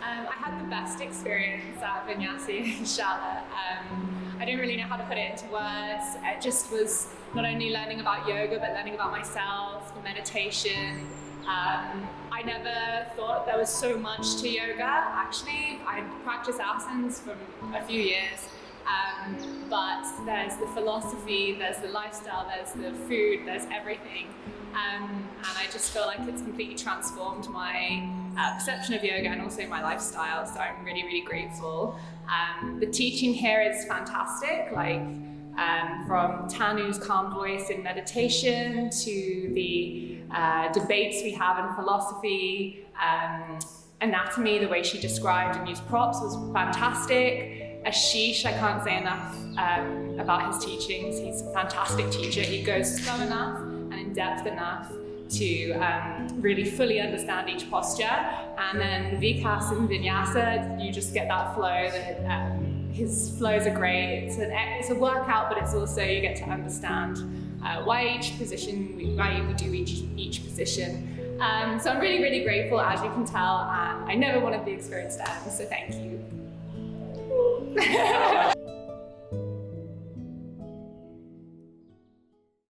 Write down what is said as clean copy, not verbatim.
I had the best experience at Vinyasa Yogashala. I don't really know how to put it into words. It just was not only learning about yoga, but learning about myself, meditation. I never thought there was so much to yoga. Actually, I practiced asanas for a few years. But there's the philosophy, there's the lifestyle, there's the food, there's everything. And I just feel like it's completely transformed my perception of yoga and also my lifestyle, so I'm really, really grateful. The teaching here is fantastic, like from Tanu's calm voice in meditation to the debates we have in philosophy, anatomy, the way she described and used props was fantastic. 𝗪𝗓, I can't say enough about his teachings. He's a fantastic teacher. He goes slow enough and in depth enough to really fully understand each posture. And then the Vikas and Vinyasa, you just get that flow. That his flows are great. It's a workout, but it's also, you get to understand why we do each position. So I'm really, really grateful, as you can tell, and I never wanted the experience to end, so thank you.